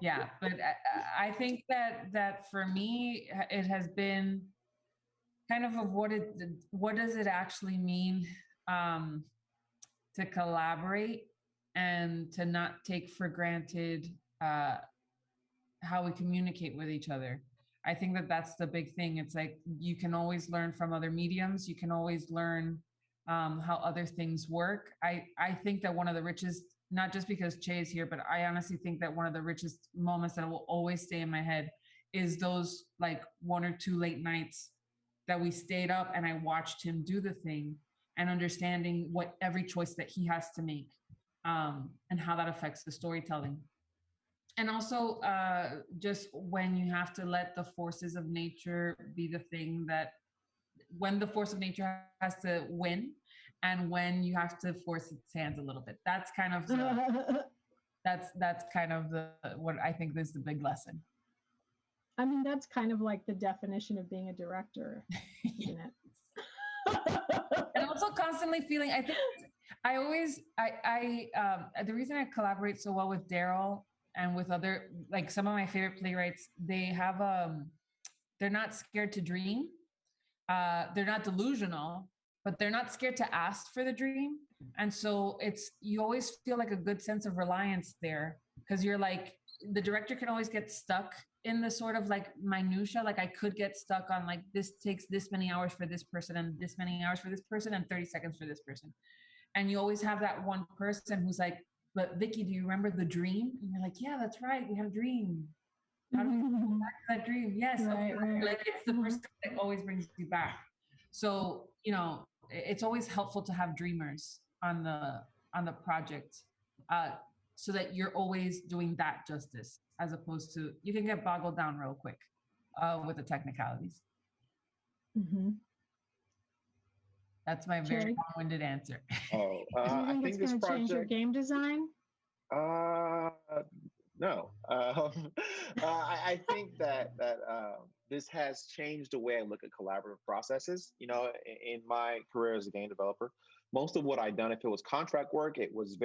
Yeah, but I think that for me, it has been kind of what does it actually mean to collaborate and to not take for granted how we communicate with each other. I think that's the big thing. It's like you can always learn from other mediums. You can always learn how other things work. I think that one of the richest, not just because Che is here, but I honestly think that one of the richest moments that will always stay in my head is those like 1 or 2 late nights that we stayed up and I watched him do the thing and understanding what every choice that he has to make and how that affects the storytelling. And also just when you have to let the forces of nature be the thing that, when the force of nature has to win and when you have to force its hands a little bit. That's kind of that's kind of what I think is the big lesson. I mean, that's kind of like the definition of being a director, isn't it? And also constantly feeling, I think I always, the reason I collaborate so well with Daryl and with other, like some of my favorite playwrights, they have, they're not scared to dream. They're not delusional, but they're not scared to ask for the dream. And so you always feel like a good sense of reliance there because you're like, the director can always get stuck in the sort of like minutia. Like I could get stuck on like, this takes this many hours for this person and this many hours for this person and 30 seconds for this person. And you always have that one person who's like, but Vicky, do you remember the dream? And you're like, yeah, that's right. We had a dream. How do we go back to that dream? Yes. Right, okay. right. Like it's the person that always brings you back. So, you know, it's always helpful to have dreamers on the project so that you're always doing that justice, as opposed to, you can get boggled down real quick with the technicalities. That's my very long-winded answer. Oh, do you think it's going to change your game design? No. I think that this has changed the way I look at collaborative processes. You know, in my career as a game developer, most of what I'd done, if it was contract work, it was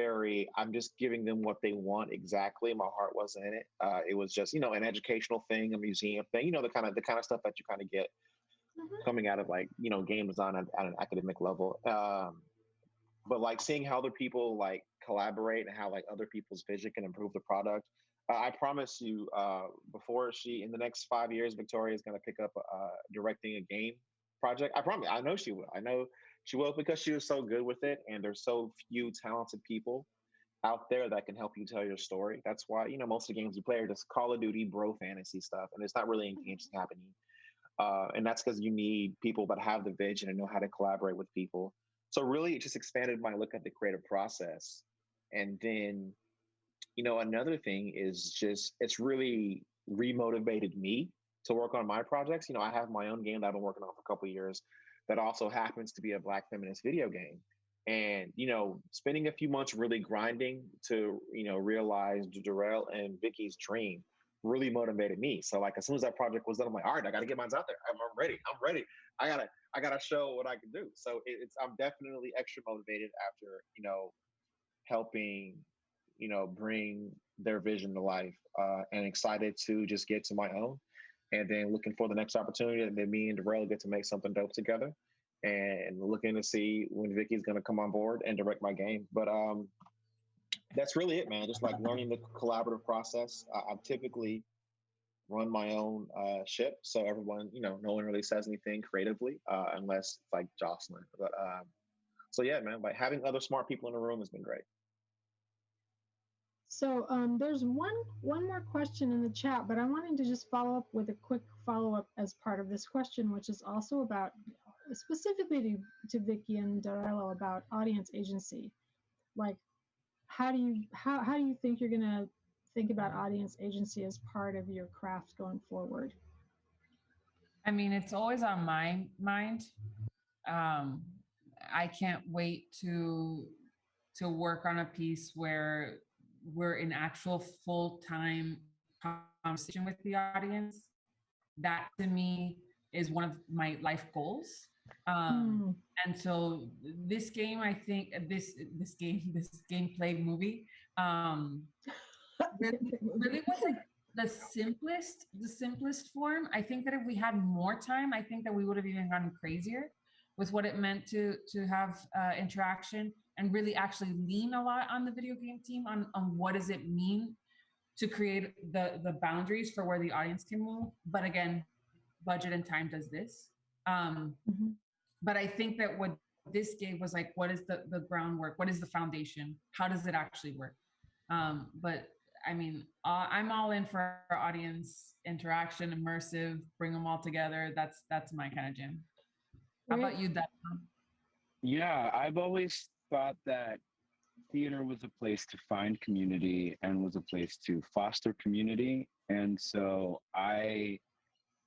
I'm just giving them what they want exactly. My heart wasn't in it. It was just, you know, an educational thing, a museum thing, you know, the kind of stuff that you kind of get coming out of like, you know, game design at an academic level. But like seeing how other people like collaborate and how like other people's vision can improve the product. I promise you, in the next 5 years, Victoria is going to pick up directing a game project. I promise. I know she will. I know she will because she was so good with it. And there's so few talented people out there that can help you tell your story. That's why, you know, most of the games you play are just Call of Duty, bro fantasy stuff. And it's not really engaged happening. And that's because you need people that have the vision and know how to collaborate with people. So really, it just expanded my look at the creative process. And then, you know, another thing is just, it's really remotivated me to work on my projects. You know, I have my own game that I've been working on for a couple of years that also happens to be a Black feminist video game. And, you know, spending a few months really grinding to, you know, realize Darrell and Vicky's dream really motivated me. So like, as soon as that project was done, I'm like, all right, I got to get mine out there. I'm ready. I gotta show what I can do. So I'm definitely extra motivated after, you know, helping, you know, bring their vision to life, and excited to just get to my own and then looking for the next opportunity. And then me and Darrell get to make something dope together, and looking to see when Vicky's going to come on board and direct my game. But that's really it, man. Just like learning the collaborative process. I've typically run my own ship, so everyone, no one really says anything creatively unless it's like Jocelyn. But so yeah, man, like having other smart people in the room has been great. So there's one more question in the chat, but I wanted to just follow up with a quick follow-up as part of this question, which is also about specifically to Vicky and Darrell about audience agency. Like, how do you think you're gonna think about audience agency as part of your craft going forward? I mean, it's always on my mind. I can't wait to work on a piece where we're in actual full-time conversation with the audience. That to me is one of my life goals. And so this game, I think this gameplay movie really was like the simplest form. I think that if we had more time, I think that we would have even gone crazier with what it meant to have interaction and really actually lean a lot on the video game team on what does it mean to create the boundaries for where the audience can move. But again, budget and time does this. But I think that what this gave was like, what is the groundwork? What is the foundation? How does it actually work? But I mean, I'm all in for audience interaction, immersive, bring them all together. That's my kind of jam. How about you, Dan? Yeah, I've always thought that theater was a place to find community and was a place to foster community. And so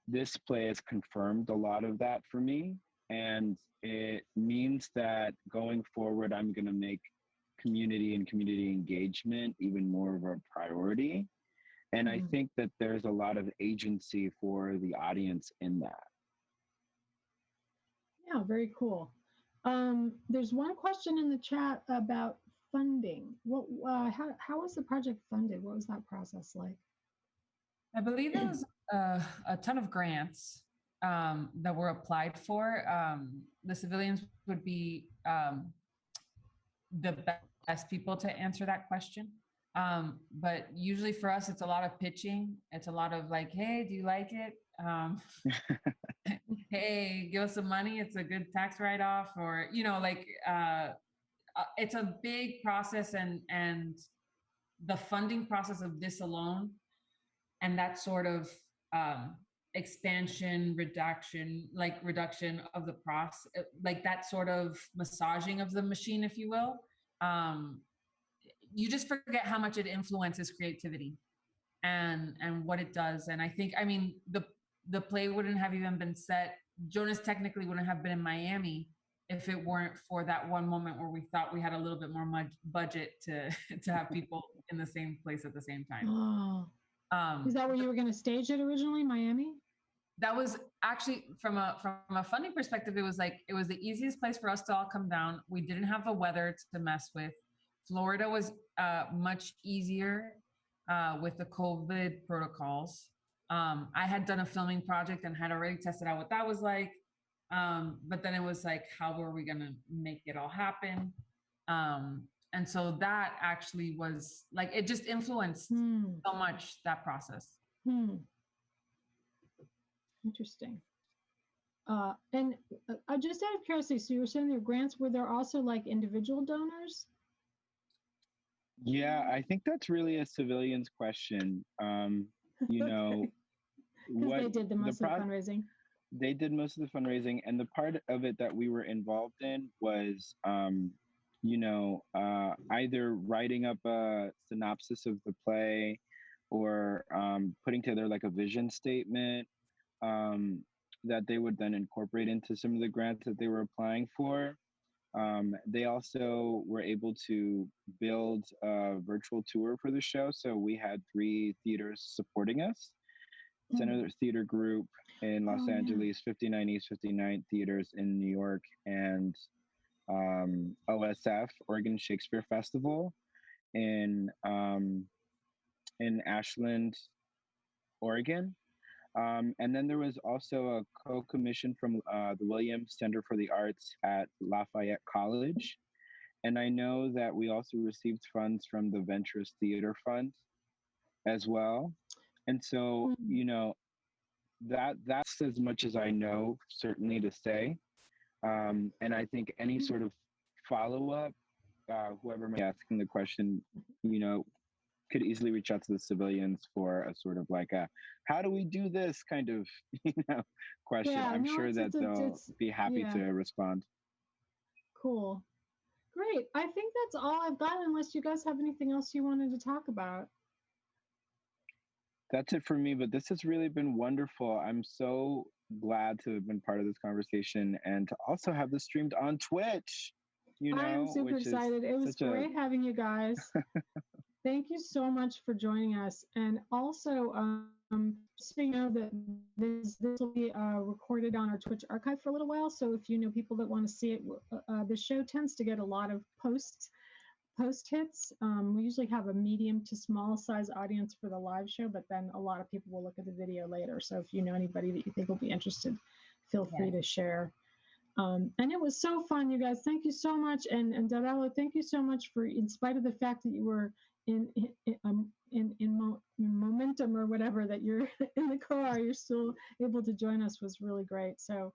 this play has confirmed a lot of that for me. And it means that going forward, I'm going to make community and community engagement even more of a priority. And I think that there's a lot of agency for the audience in that. Yeah, very cool. There's one question in the chat about funding. How was the project funded? What was that process like? I believe it was a ton of grants that were applied for. The civilians would be the best people to answer that question. But usually for us, it's a lot of pitching. It's a lot of like, hey, do you like it? Hey, give us some money. It's a good tax write-off, or, it's a big process, and the funding process of this alone and that sort of expansion, reduction of the process, like that sort of massaging of the machine, if you will, you just forget how much it influences creativity and what it does. And I think, I mean, the play wouldn't have even been set. Jonas technically wouldn't have been in Miami if it weren't for that one moment where we thought we had a little bit more budget to have people in the same place at the same time. Oh. Is that where you were going to stage it originally, Miami? That was actually from a funding perspective, it was the easiest place for us to all come down. We didn't have the weather to mess with. Florida was much easier with the COVID protocols. I had done a filming project and had already tested out what that was like. But then it was like, how were we going to make it all happen? And so that actually was like, it just influenced so much that process. Interesting. And just out of curiosity, so you were saying there were grants, were there also like individual donors? Yeah, I think that's really a civilians question. Because they did most of the fundraising. They did most of the fundraising, and the part of it that we were involved in was, either writing up a synopsis of the play or putting together like a vision statement that they would then incorporate into some of the grants that they were applying for. They also were able to build a virtual tour for the show. So we had 3 theaters supporting us. Center Theater Group in Los Angeles, 59 East 59th Theaters in New York, and OSF, Oregon Shakespeare Festival in Ashland, Oregon. And then there was also a co-commission from the Williams Center for the Arts at Lafayette College. And I know that we also received funds from the Venturous Theater Fund as well. And so, you know, that's as much as I know, certainly, to say. And I think any sort of follow-up, whoever may be asking the question, you know, could easily reach out to the civilians for a sort of like a, how do we do this kind of, you know, question. Yeah, I'm no, sure that they'll be happy yeah. to respond. Cool. Great. I think that's all I've got, unless you guys have anything else you wanted to talk about. That's it for me, but this has really been wonderful. I'm so glad to have been part of this conversation and to also have this streamed on Twitch. You know, I'm super excited. It was great having you guys. Thank you so much for joining us. And also, just so you know that this will be recorded on our Twitch archive for a little while. So if you know people that want to see it, the show tends to get a lot of post hits. We usually have a medium to small size audience for the live show, but then a lot of people will look at the video later. So if you know anybody that you think will be interested, feel free to share. And it was so fun, you guys. Thank you so much. And Darello, thank you so much for, in spite of the fact that you were in momentum or whatever, that you're in the car, you're still able to join us, was really great. So,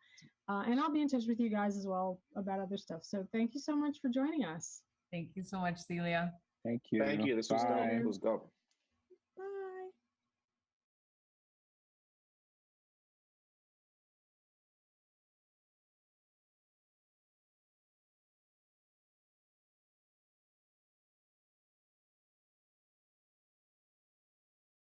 and I'll be in touch with you guys as well about other stuff. So thank you so much for joining us. Thank you so much, Celia. Thank you. Thank you. This was dope. It was dope.